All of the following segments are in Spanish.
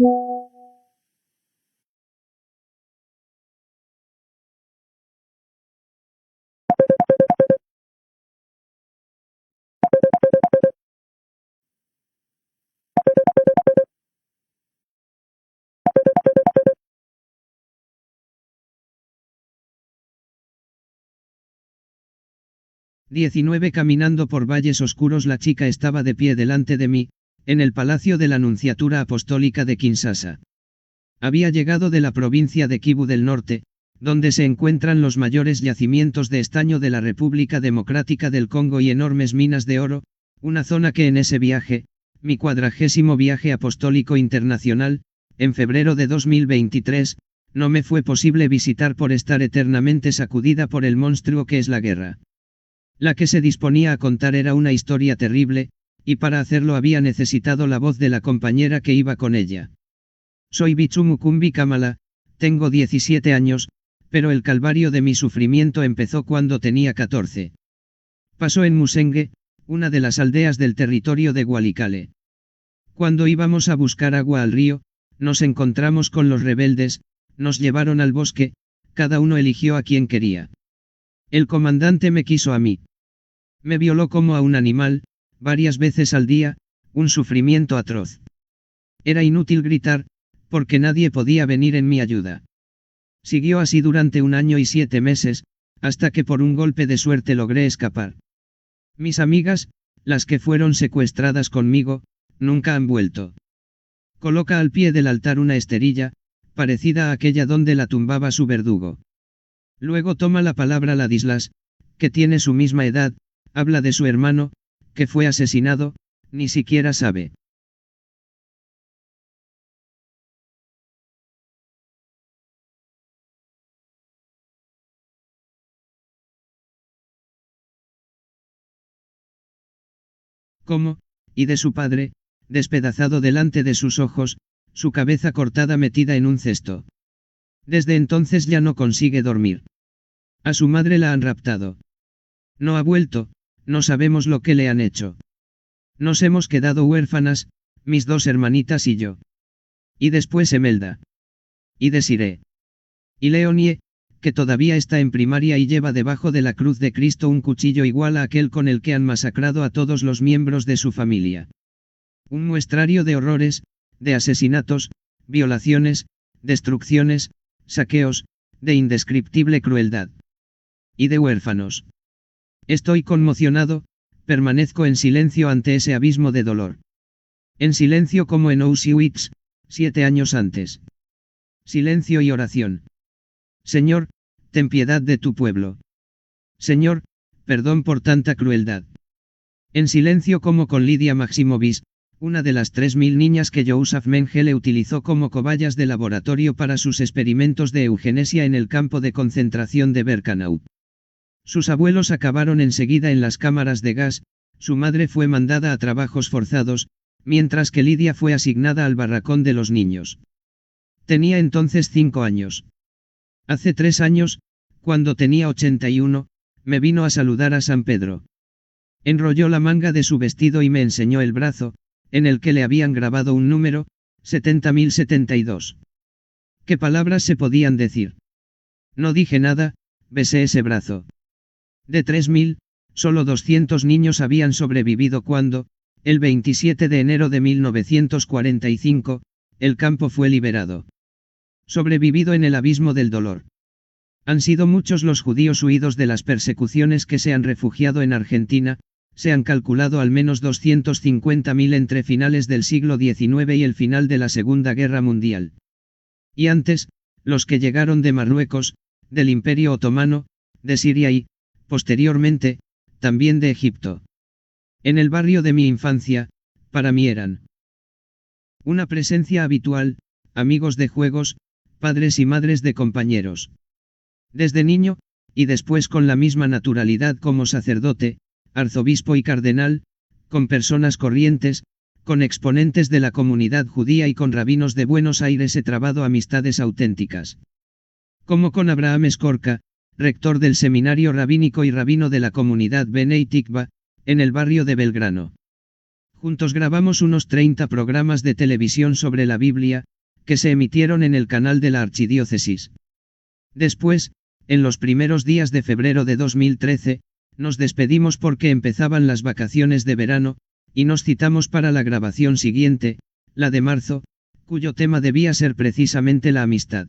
19 Caminando por valles oscuros. La chica estaba de pie delante de mí, en el palacio de la Nunciatura Apostólica de Kinshasa. Había llegado de la provincia de Kivu del Norte, donde se encuentran los mayores yacimientos de estaño de la República Democrática del Congo y enormes minas de oro, una zona que en ese viaje, mi 40º viaje apostólico internacional, en febrero de 2023, no me fue posible visitar por estar eternamente sacudida por el monstruo que es la guerra. La que se disponía a contar era una historia terrible, y para hacerlo había necesitado la voz de la compañera que iba con ella. Soy Bichumukumbi Kamala, tengo 17 años, pero el calvario de mi sufrimiento empezó cuando tenía 14. Pasó en Musenge, una de las aldeas del territorio de Walikale. Cuando íbamos a buscar agua al río, nos encontramos con los rebeldes, nos llevaron al bosque, cada uno eligió a quien quería. El comandante me quiso a mí. Me violó como a un animal, varias veces al día, un sufrimiento atroz. Era inútil gritar, porque nadie podía venir en mi ayuda. Siguió así durante 1 año y 7 meses, hasta que por un golpe de suerte logré escapar. Mis amigas, las que fueron secuestradas conmigo, nunca han vuelto. Coloca al pie del altar una esterilla, parecida a aquella donde la tumbaba su verdugo. Luego toma la palabra Ladislas, que tiene su misma edad, habla de su hermano, que fue asesinado, ni siquiera sabe. ¿Cómo? Y de su padre, despedazado delante de sus ojos, su cabeza cortada metida en un cesto. Desde entonces ya no consigue dormir. A su madre la han raptado. No ha vuelto, no sabemos lo que le han hecho. Nos hemos quedado huérfanas, mis 2 hermanitas y yo. Y después Emelda. Y Desiree. Y Leonie, que todavía está en primaria y lleva debajo de la cruz de Cristo un cuchillo igual a aquel con el que han masacrado a todos los miembros de su familia. Un muestrario de horrores, de asesinatos, violaciones, destrucciones, saqueos, de indescriptible crueldad. Y de huérfanos. Estoy conmocionado, permanezco en silencio ante ese abismo de dolor. En silencio como en Auschwitz, 7 años antes. Silencio y oración. Señor, ten piedad de tu pueblo. Señor, perdón por tanta crueldad. En silencio como con Lidia Maximovic, una de las 3000 niñas que Joseph Mengele utilizó como cobayas de laboratorio para sus experimentos de eugenesia en el campo de concentración de Birkenau. Sus abuelos acabaron enseguida en las cámaras de gas, su madre fue mandada a trabajos forzados, mientras que Lidia fue asignada al barracón de los niños. Tenía entonces 5 años. Hace 3 años, cuando tenía 81, me vino a saludar a San Pedro. Enrolló la manga de su vestido y me enseñó el brazo, en el que le habían grabado un número, 70.072. ¿Qué palabras se podían decir? No dije nada, besé ese brazo. De 3000, solo 200 niños habían sobrevivido cuando, el 27 de enero de 1945, el campo fue liberado. Sobrevivido en el abismo del dolor. Han sido muchos los judíos huidos de las persecuciones que se han refugiado en Argentina, se han calculado al menos 250.000 entre finales del siglo XIX y el final de la Segunda Guerra Mundial. Y antes, los que llegaron de Marruecos, del Imperio Otomano, de Siria y, posteriormente, también de Egipto. En el barrio de mi infancia, para mí eran una presencia habitual, amigos de juegos, padres y madres de compañeros. Desde niño, y después con la misma naturalidad como sacerdote, arzobispo y cardenal, con personas corrientes, con exponentes de la comunidad judía y con rabinos de Buenos Aires he trabado amistades auténticas. Como con Abraham Escorca, rector del seminario rabínico y rabino de la comunidad Benei Tikva, en el barrio de Belgrano. Juntos grabamos unos 30 programas de televisión sobre la Biblia, que se emitieron en el canal de la Archidiócesis. Después, en los primeros días de febrero de 2013, nos despedimos porque empezaban las vacaciones de verano, y nos citamos para la grabación siguiente, la de marzo, cuyo tema debía ser precisamente la amistad.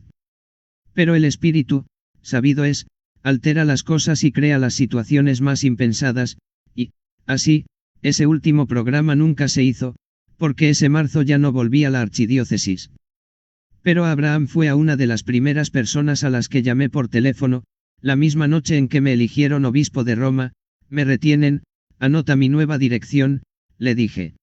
Pero el espíritu, sabido es, altera las cosas y crea las situaciones más impensadas, y, así, ese último programa nunca se hizo, porque ese marzo ya no volví a la archidiócesis. Pero Abraham fue a una de las primeras personas a las que llamé por teléfono, la misma noche en que me eligieron obispo de Roma. Me retienen, anota mi nueva dirección, le dije.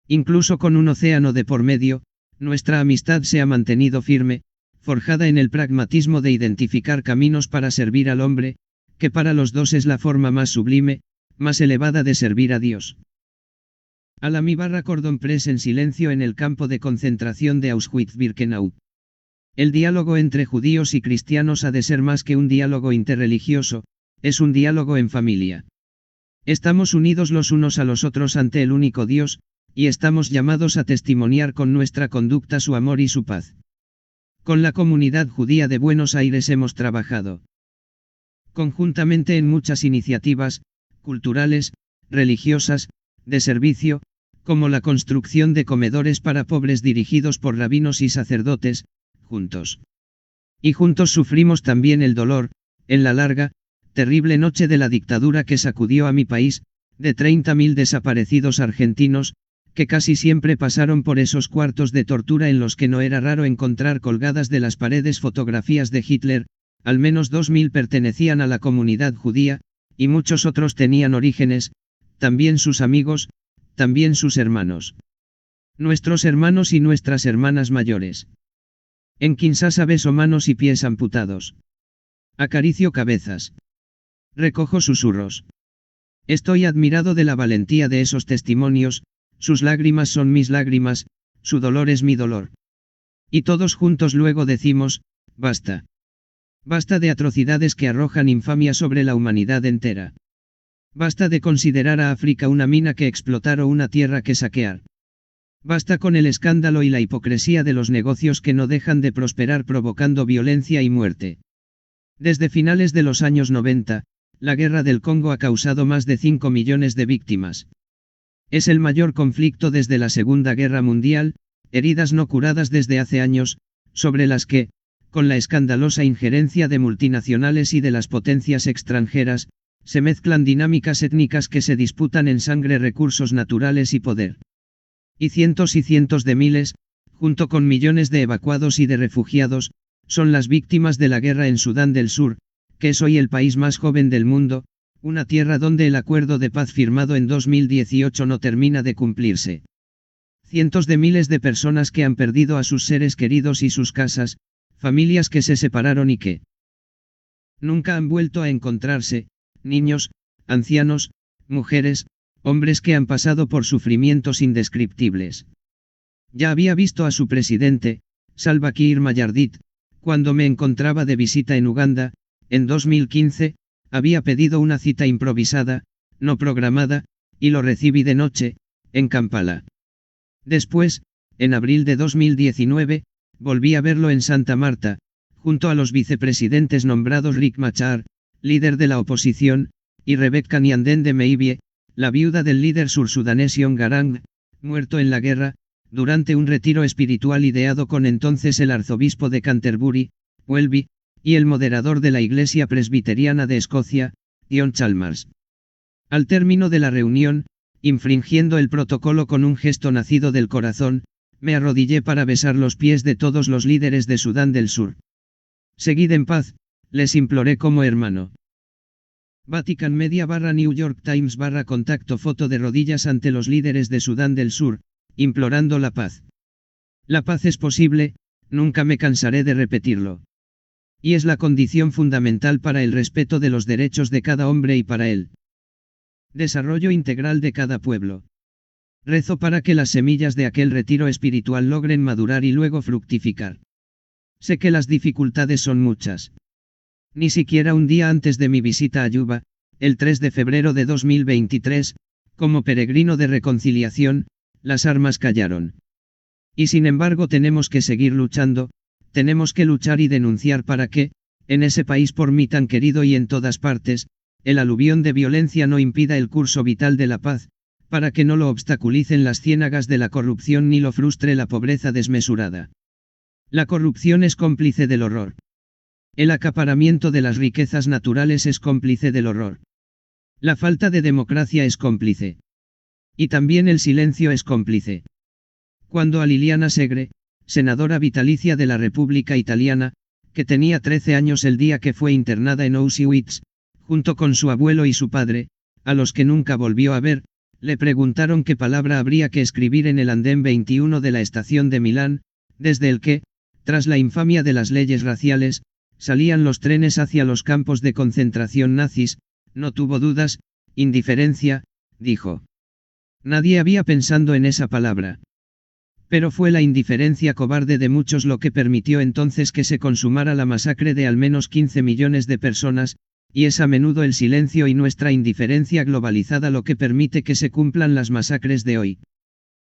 Incluso con un océano de por medio, nuestra amistad se ha mantenido firme, forjada en el pragmatismo de identificar caminos para servir al hombre, que para los dos es la forma más sublime, más elevada de servir a Dios. Alami / Cordon Press en silencio en el campo de concentración de Auschwitz-Birkenau. El diálogo entre judíos y cristianos ha de ser más que un diálogo interreligioso, es un diálogo en familia. Estamos unidos los unos a los otros ante el único Dios, y estamos llamados a testimoniar con nuestra conducta su amor y su paz. Con la comunidad judía de Buenos Aires hemos trabajado conjuntamente en muchas iniciativas, culturales, religiosas, de servicio, como la construcción de comedores para pobres dirigidos por rabinos y sacerdotes, juntos. Y juntos sufrimos también el dolor, en la larga, terrible noche de la dictadura que sacudió a mi país, de 30.000 desaparecidos argentinos, que casi siempre pasaron por esos cuartos de tortura en los que no era raro encontrar colgadas de las paredes fotografías de Hitler. Al menos 2.000 pertenecían a la comunidad judía, y muchos otros tenían orígenes, también sus amigos, también sus hermanos. Nuestros hermanos y nuestras hermanas mayores. En Kinshasa beso manos y pies amputados. Acaricio cabezas. Recojo susurros. Estoy admirado de la valentía de esos testimonios, sus lágrimas son mis lágrimas, su dolor es mi dolor. Y todos juntos luego decimos, basta. Basta de atrocidades que arrojan infamia sobre la humanidad entera. Basta de considerar a África una mina que explotar o una tierra que saquear. Basta con el escándalo y la hipocresía de los negocios que no dejan de prosperar provocando violencia y muerte. Desde finales de los años 90, la guerra del Congo ha causado más de 5 millones de víctimas. Es el mayor conflicto desde la Segunda Guerra Mundial, heridas no curadas desde hace años, sobre las que, con la escandalosa injerencia de multinacionales y de las potencias extranjeras, se mezclan dinámicas étnicas que se disputan en sangre recursos naturales y poder. Y cientos de miles, junto con millones de evacuados y de refugiados, son las víctimas de la guerra en Sudán del Sur, que es hoy el país más joven del mundo, una tierra donde el acuerdo de paz firmado en 2018 no termina de cumplirse. Cientos de miles de personas que han perdido a sus seres queridos y sus casas, familias que se separaron y que nunca han vuelto a encontrarse, niños, ancianos, mujeres, hombres que han pasado por sufrimientos indescriptibles. Ya había visto a su presidente, Salva Kiir Mayardit, cuando me encontraba de visita en Uganda, en 2015, había pedido una cita improvisada, no programada, y lo recibí de noche, en Kampala. Después, en abril de 2019, volví a verlo en Santa Marta, junto a los vicepresidentes nombrados Riek Machar, líder de la oposición, y Rebecca Nyandende Meibie, la viuda del líder sursudanés John Garang, muerto en la guerra, durante un retiro espiritual ideado con entonces el arzobispo de Canterbury, Welby, y el moderador de la Iglesia Presbiteriana de Escocia, John Chalmers. Al término de la reunión, infringiendo el protocolo con un gesto nacido del corazón, me arrodillé para besar los pies de todos los líderes de Sudán del Sur. Seguid en paz, les imploré como hermano. Vatican Media / New York Times / contacto foto de rodillas ante los líderes de Sudán del Sur, implorando la paz. La paz es posible, nunca me cansaré de repetirlo. Y es la condición fundamental para el respeto de los derechos de cada hombre y para el desarrollo integral de cada pueblo. Rezo para que las semillas de aquel retiro espiritual logren madurar y luego fructificar. Sé que las dificultades son muchas. Ni siquiera un día antes de mi visita a Yuba, el 3 de febrero de 2023, Como peregrino de reconciliación, las armas callaron. Y sin embargo tenemos que seguir luchando, tenemos que luchar y denunciar para que, en ese país por mí tan querido y en todas partes, el aluvión de violencia no impida el curso vital de la paz, para que no lo obstaculicen las ciénagas de la corrupción ni lo frustre la pobreza desmesurada. La corrupción es cómplice del horror. El acaparamiento de las riquezas naturales es cómplice del horror. La falta de democracia es cómplice. Y también el silencio es cómplice. Cuando a Liliana Segre, senadora vitalicia de la República Italiana, que tenía 13 años el día que fue internada en Auschwitz, junto con su abuelo y su padre, a los que nunca volvió a ver, le preguntaron qué palabra habría que escribir en el andén 21 de la estación de Milán, desde el que, tras la infamia de las leyes raciales, salían los trenes hacia los campos de concentración nazis, no tuvo dudas, indiferencia, dijo. Nadie había pensado en esa palabra. Pero fue la indiferencia cobarde de muchos lo que permitió entonces que se consumara la masacre de al menos 15 millones de personas, y es a menudo el silencio y nuestra indiferencia globalizada lo que permite que se cumplan las masacres de hoy.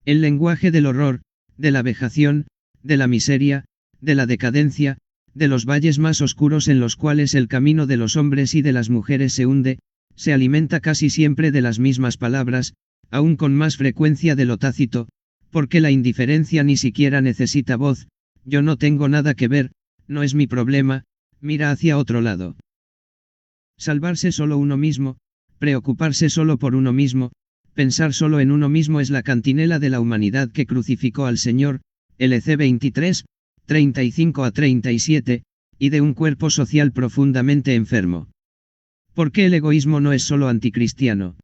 El lenguaje del horror, de la vejación, de la miseria, de la decadencia, de los valles más oscuros en los cuales el camino de los hombres y de las mujeres se hunde, se alimenta casi siempre de las mismas palabras, aún con más frecuencia de lo tácito, porque la indiferencia ni siquiera necesita voz, yo no tengo nada que ver, no es mi problema, mira hacia otro lado. Salvarse solo uno mismo, preocuparse solo por uno mismo, pensar solo en uno mismo es la cantinela de la humanidad que crucificó al Señor, LC 23, 35 a 37, y de un cuerpo social profundamente enfermo. ¿Por qué el egoísmo no es solo anticristiano?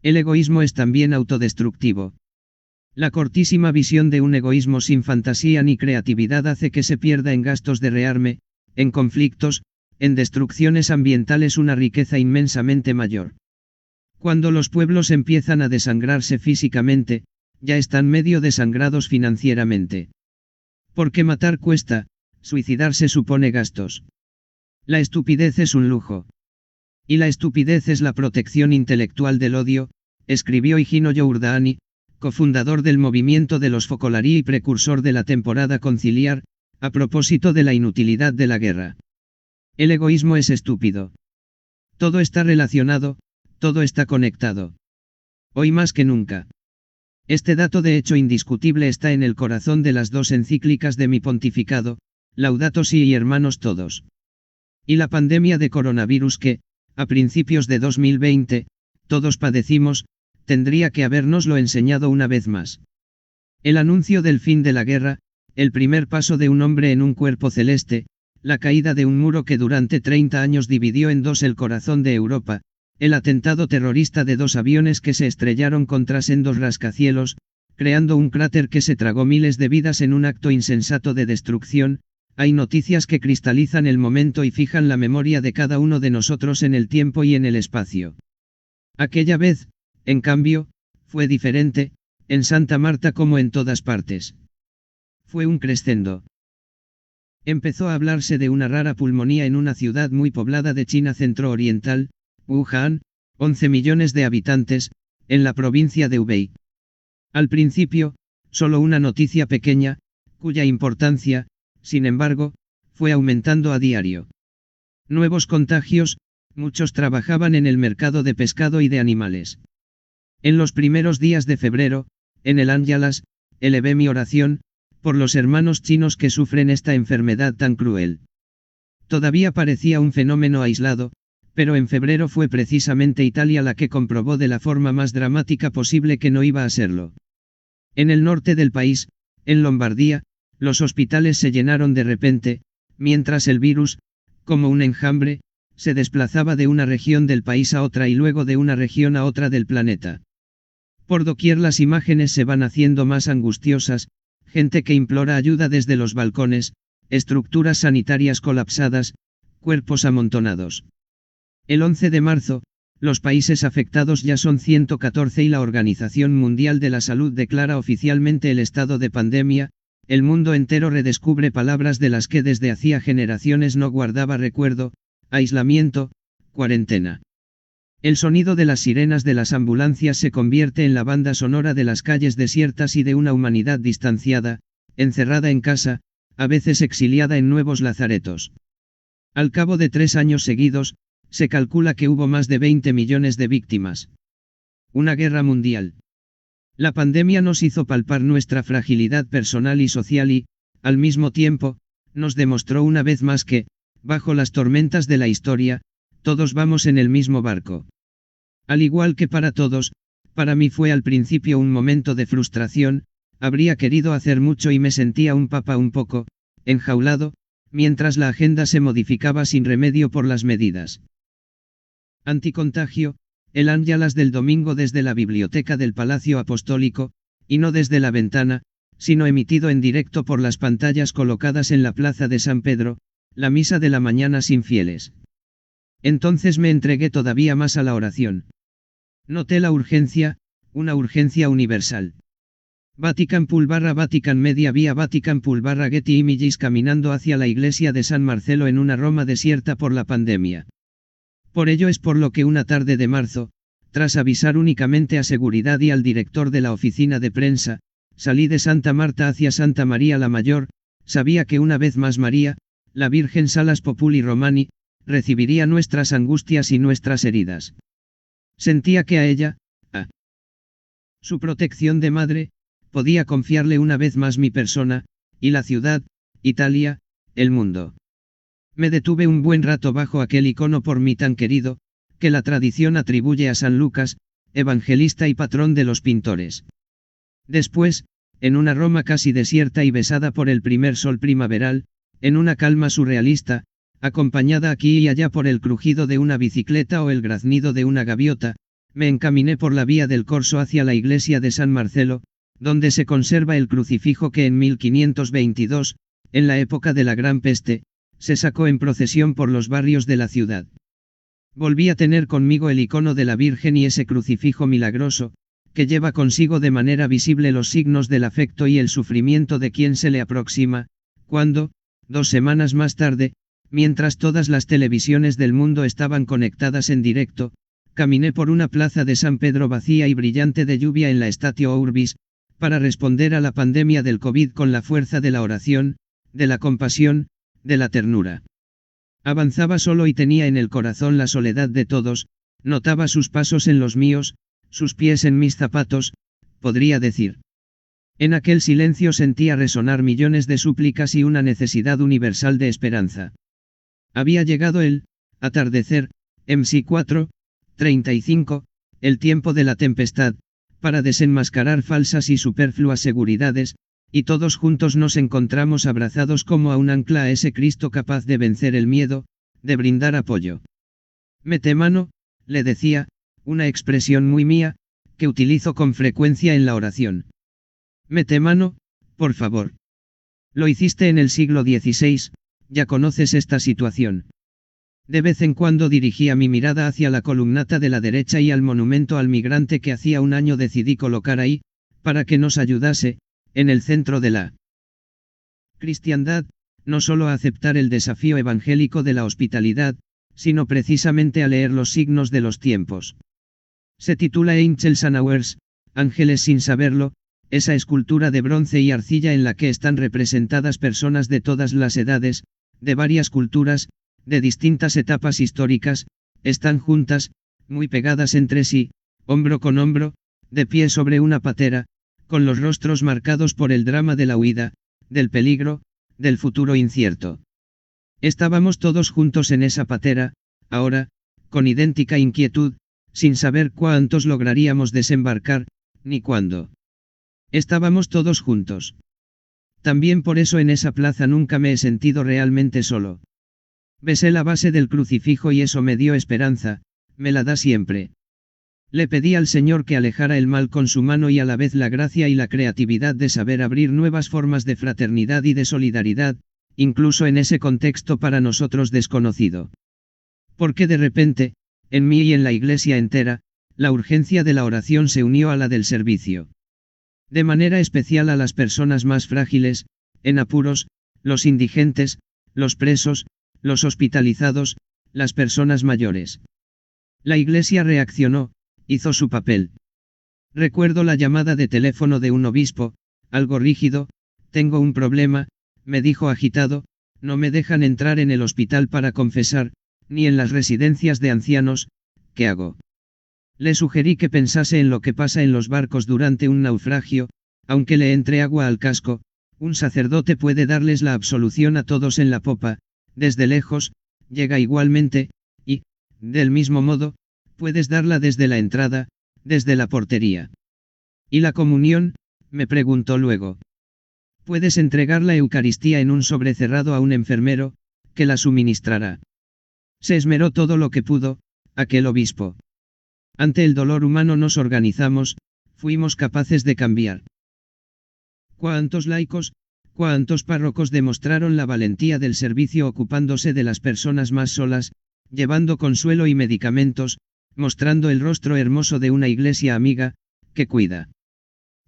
El egoísmo es también autodestructivo. La cortísima visión de un egoísmo sin fantasía ni creatividad hace que se pierda en gastos de rearme, en conflictos, en destrucciones ambientales una riqueza inmensamente mayor. Cuando los pueblos empiezan a desangrarse físicamente, ya están medio desangrados financieramente. Porque matar cuesta, suicidarse supone gastos. La estupidez es un lujo. Y la estupidez es la protección intelectual del odio, escribió Higino Giordani, cofundador del movimiento de los Focolari y precursor de la temporada conciliar, a propósito de la inutilidad de la guerra. El egoísmo es estúpido. Todo está relacionado, todo está conectado. Hoy más que nunca. Este dato de hecho indiscutible está en el corazón de las dos encíclicas de mi pontificado, Laudato Si y Hermanos Todos. Y la pandemia de coronavirus que, a principios de 2020, todos padecimos, tendría que habernoslo enseñado una vez más. El anuncio del fin de la guerra, el primer paso de un hombre en un cuerpo celeste, la caída de un muro que durante 30 años dividió en dos el corazón de Europa, el atentado terrorista de dos aviones que se estrellaron contra sendos rascacielos, creando un cráter que se tragó miles de vidas en un acto insensato de destrucción, hay noticias que cristalizan el momento y fijan la memoria de cada uno de nosotros en el tiempo y en el espacio. Aquella vez, en cambio, fue diferente, en Santa Marta como en todas partes. Fue un crescendo. Empezó a hablarse de una rara pulmonía en una ciudad muy poblada de China centro-oriental, Wuhan, 11 millones de habitantes, en la provincia de Hubei. Al principio, solo una noticia pequeña, cuya importancia, sin embargo, fue aumentando a diario. Nuevos contagios, muchos trabajaban en el mercado de pescado y de animales. En los primeros días de febrero, en el Ángelas, elevé mi oración, por los hermanos chinos que sufren esta enfermedad tan cruel. Todavía parecía un fenómeno aislado, pero en febrero fue precisamente Italia la que comprobó de la forma más dramática posible que no iba a serlo. En el norte del país, en Lombardía, los hospitales se llenaron de repente, mientras el virus, como un enjambre, se desplazaba de una región del país a otra y luego de una región a otra del planeta. Por doquier las imágenes se van haciendo más angustiosas, gente que implora ayuda desde los balcones, estructuras sanitarias colapsadas, cuerpos amontonados. El 11 de marzo, los países afectados ya son 114 y la Organización Mundial de la Salud declara oficialmente el estado de pandemia, el mundo entero redescubre palabras de las que desde hacía generaciones no guardaba recuerdo, aislamiento, cuarentena. El sonido de las sirenas de las ambulancias se convierte en la banda sonora de las calles desiertas y de una humanidad distanciada, encerrada en casa, a veces exiliada en nuevos lazaretos. Al cabo de 3 años seguidos, se calcula que hubo más de 20 millones de víctimas. Una guerra mundial. La pandemia nos hizo palpar nuestra fragilidad personal y social y, al mismo tiempo, nos demostró una vez más que, bajo las tormentas de la historia, todos vamos en el mismo barco. Al igual que para todos, para mí fue al principio un momento de frustración, habría querido hacer mucho y me sentía un papa un poco, enjaulado, mientras la agenda se modificaba sin remedio por las medidas anticontagio, el ángelas del domingo desde la biblioteca del Palacio Apostólico, y no desde la ventana, sino emitido en directo por las pantallas colocadas en la plaza de San Pedro, la misa de la mañana sin fieles. Entonces me entregué todavía más a la oración. Noté la urgencia, una urgencia universal. Vatican Media Vía Vatican Getty Images caminando hacia la iglesia de San Marcelo en una Roma desierta por la pandemia. Por ello es por lo que una tarde de marzo, tras avisar únicamente a seguridad y al director de la oficina de prensa, salí de Santa Marta hacia Santa María la Mayor, sabía que una vez más María, la Virgen Salas Populi Romani, recibiría nuestras angustias y nuestras heridas. Sentía que a ella, a su protección de madre, podía confiarle una vez más mi persona, y la ciudad, Italia, el mundo. Me detuve un buen rato bajo aquel icono por mí tan querido, que la tradición atribuye a San Lucas, evangelista y patrón de los pintores. Después, en una Roma casi desierta y besada por el primer sol primaveral, en una calma surrealista, acompañada aquí y allá por el crujido de una bicicleta o el graznido de una gaviota, me encaminé por la vía del Corso hacia la iglesia de San Marcelo, donde se conserva el crucifijo que en 1522, en la época de la Gran Peste, se sacó en procesión por los barrios de la ciudad. Volví a tener conmigo el icono de la Virgen y ese crucifijo milagroso, que lleva consigo de manera visible los signos del afecto y el sufrimiento de quien se le aproxima, cuando, 2 semanas más tarde, mientras todas las televisiones del mundo estaban conectadas en directo, caminé por una plaza de San Pedro vacía y brillante de lluvia en la Statio Urbis, para responder a la pandemia del COVID con la fuerza de la oración, de la compasión, de la ternura. Avanzaba solo y tenía en el corazón la soledad de todos, notaba sus pasos en los míos, sus pies en mis zapatos, podría decir. En aquel silencio sentía resonar millones de súplicas y una necesidad universal de esperanza. Había llegado el atardecer, MC4, 35, el tiempo de la tempestad, para desenmascarar falsas y superfluas seguridades, y todos juntos nos encontramos abrazados como a un ancla a ese Cristo capaz de vencer el miedo, de brindar apoyo. Mete mano, le decía, una expresión muy mía, que utilizo con frecuencia en la oración. Mete mano, por favor. Lo hiciste en el siglo XVI, ya conoces esta situación. De vez en cuando dirigía mi mirada hacia la columnata de la derecha y al monumento al migrante que hacía un año decidí colocar ahí, para que nos ayudase, en el centro de la cristiandad, no solo a aceptar el desafío evangélico de la hospitalidad, sino precisamente a leer los signos de los tiempos. Se titula Angels Unawares, Ángeles sin saberlo, esa escultura de bronce y arcilla en la que están representadas personas de todas las edades, de varias culturas, de distintas etapas históricas, están juntas, muy pegadas entre sí, hombro con hombro, de pie sobre una patera, con los rostros marcados por el drama de la huida, del peligro, del futuro incierto. Estábamos todos juntos en esa patera, ahora, con idéntica inquietud, sin saber cuántos lograríamos desembarcar, ni cuándo. Estábamos todos juntos. También por eso en esa plaza nunca me he sentido realmente solo. Besé la base del crucifijo y eso me dio esperanza, me la da siempre. Le pedí al Señor que alejara el mal con su mano y a la vez la gracia y la creatividad de saber abrir nuevas formas de fraternidad y de solidaridad, incluso en ese contexto para nosotros desconocido. Porque de repente, en mí y en la iglesia entera, la urgencia de la oración se unió a la del servicio. De manera especial a las personas más frágiles, en apuros, los indigentes, los presos, los hospitalizados, las personas mayores. La Iglesia reaccionó, hizo su papel. Recuerdo la llamada de teléfono de un obispo, algo rígido: tengo un problema, me dijo agitado, no me dejan entrar en el hospital para confesar, ni en las residencias de ancianos, ¿qué hago? Le sugerí que pensase en lo que pasa en los barcos durante un naufragio: aunque le entre agua al casco, un sacerdote puede darles la absolución a todos en la popa, desde lejos, llega igualmente, y, del mismo modo, puedes darla desde la entrada, desde la portería. ¿Y la comunión?, me preguntó luego. Puedes entregar la Eucaristía en un sobre cerrado a un enfermero, que la suministrará. Se esmeró todo lo que pudo, aquel obispo. Ante el dolor humano nos organizamos, fuimos capaces de cambiar. ¿Cuántos laicos, cuántos párrocos demostraron la valentía del servicio ocupándose de las personas más solas, llevando consuelo y medicamentos, mostrando el rostro hermoso de una iglesia amiga, que cuida?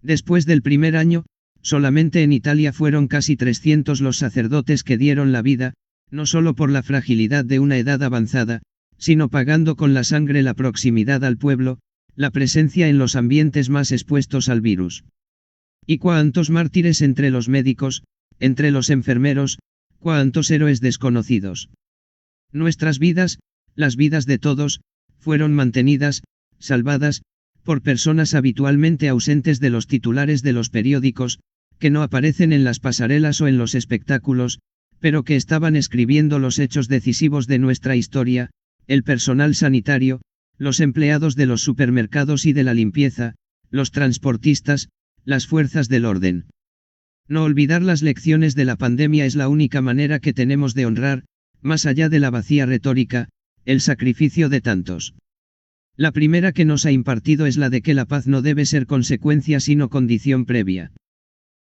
Después del primer año, solamente en Italia fueron casi 300 los sacerdotes que dieron la vida, no solo por la fragilidad de una edad avanzada, sino pagando con la sangre la proximidad al pueblo, la presencia en los ambientes más expuestos al virus. ¿Y cuántos mártires entre los médicos, entre los enfermeros, cuántos héroes desconocidos? Nuestras vidas, las vidas de todos, fueron mantenidas, salvadas, por personas habitualmente ausentes de los titulares de los periódicos, que no aparecen en las pasarelas o en los espectáculos, pero que estaban escribiendo los hechos decisivos de nuestra historia: el personal sanitario, los empleados de los supermercados y de la limpieza, los transportistas, las fuerzas del orden. No olvidar las lecciones de la pandemia es la única manera que tenemos de honrar, más allá de la vacía retórica, el sacrificio de tantos. La primera que nos ha impartido es la de que la paz no debe ser consecuencia sino condición previa.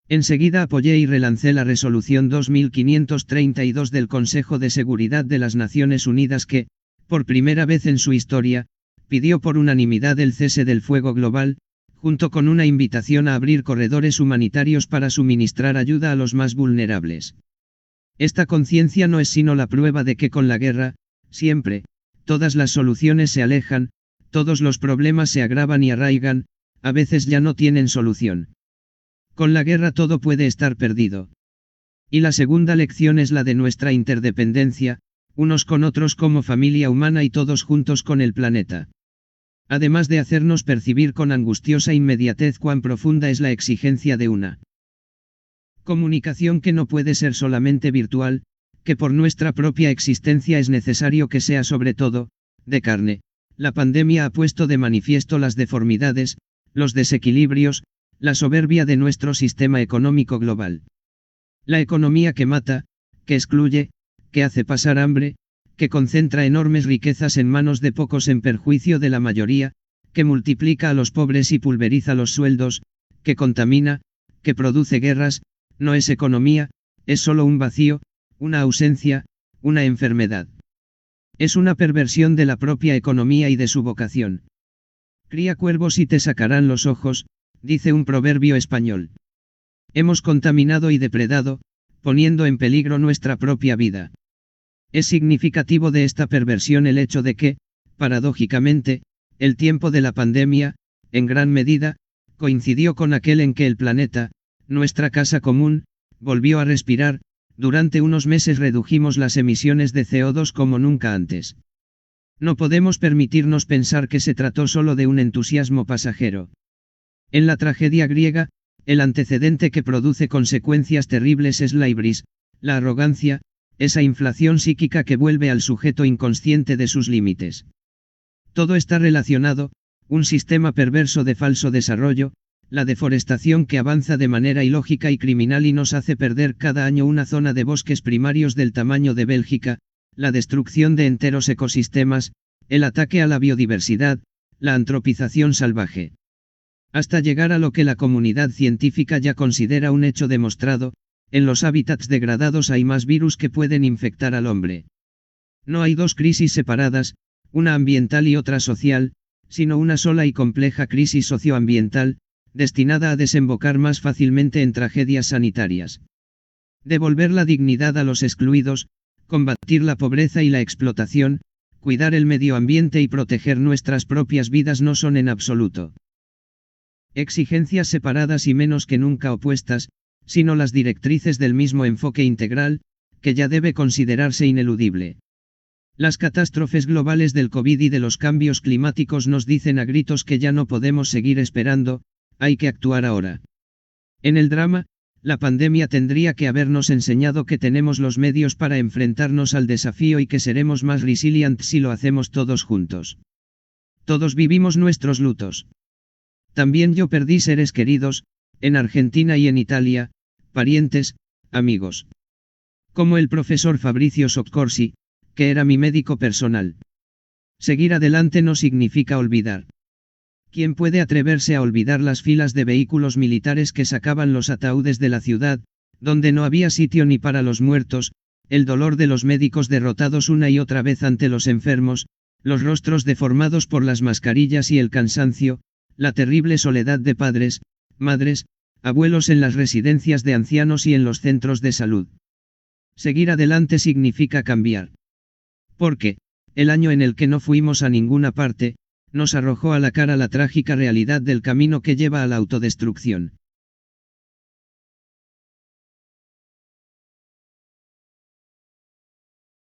Enseguida apoyé y relancé la resolución 2532 del Consejo de Seguridad de las Naciones Unidas que, por primera vez en su historia, pidió por unanimidad el cese del fuego global, junto con una invitación a abrir corredores humanitarios para suministrar ayuda a los más vulnerables. Esta conciencia no es sino la prueba de que con la guerra, siempre, todas las soluciones se alejan, todos los problemas se agravan y arraigan, a veces ya no tienen solución. Con la guerra todo puede estar perdido. Y la segunda lección es la de nuestra interdependencia, unos con otros como familia humana y todos juntos con el planeta. Además de hacernos percibir con angustiosa inmediatez cuán profunda es la exigencia de una comunicación que no puede ser solamente virtual, que por nuestra propia existencia es necesario que sea sobre todo, de carne. La pandemia ha puesto de manifiesto las deformidades, los desequilibrios, la soberbia de nuestro sistema económico global. La economía que mata, que excluye, que hace pasar hambre, que concentra enormes riquezas en manos de pocos en perjuicio de la mayoría, que multiplica a los pobres y pulveriza los sueldos, que contamina, que produce guerras, no es economía, es solo un vacío, una ausencia, una enfermedad. Es una perversión de la propia economía y de su vocación. Cría cuervos y te sacarán los ojos, dice un proverbio español. Hemos contaminado y depredado, poniendo en peligro nuestra propia vida. Es significativo de esta perversión el hecho de que, paradójicamente, el tiempo de la pandemia, en gran medida, coincidió con aquel en que el planeta, nuestra casa común, volvió a respirar. Durante unos meses redujimos las emisiones de CO2 como nunca antes. No podemos permitirnos pensar que se trató solo de un entusiasmo pasajero. En la tragedia griega, el antecedente que produce consecuencias terribles es la hibris, la arrogancia, esa inflación psíquica que vuelve al sujeto inconsciente de sus límites. Todo está relacionado: un sistema perverso de falso desarrollo, la deforestación que avanza de manera ilógica y criminal y nos hace perder cada año una zona de bosques primarios del tamaño de Bélgica, la destrucción de enteros ecosistemas, el ataque a la biodiversidad, la antropización salvaje. Hasta llegar a lo que la comunidad científica ya considera un hecho demostrado: en los hábitats degradados hay más virus que pueden infectar al hombre. No hay dos crisis separadas, una ambiental y otra social, sino una sola y compleja crisis socioambiental, destinada a desembocar más fácilmente en tragedias sanitarias. Devolver la dignidad a los excluidos, combatir la pobreza y la explotación, cuidar el medio ambiente y proteger nuestras propias vidas no son en absoluto exigencias separadas y menos que nunca opuestas, sino las directrices del mismo enfoque integral, que ya debe considerarse ineludible. Las catástrofes globales del COVID y de los cambios climáticos nos dicen a gritos que ya no podemos seguir esperando, hay que actuar ahora. En el drama, la pandemia tendría que habernos enseñado que tenemos los medios para enfrentarnos al desafío y que seremos más resilientes si lo hacemos todos juntos. Todos vivimos nuestros lutos. También yo perdí seres queridos, en Argentina y en Italia, parientes, amigos. Como el profesor Fabrizio Soccorsi, que era mi médico personal. Seguir adelante no significa olvidar. ¿Quién puede atreverse a olvidar las filas de vehículos militares que sacaban los ataúdes de la ciudad, donde no había sitio ni para los muertos, el dolor de los médicos derrotados una y otra vez ante los enfermos, los rostros deformados por las mascarillas y el cansancio, la terrible soledad de padres, madres, abuelos en las residencias de ancianos y en los centros de salud? Seguir adelante significa cambiar. Porque, el año en el que no fuimos a ninguna parte, nos arrojó a la cara la trágica realidad del camino que lleva a la autodestrucción.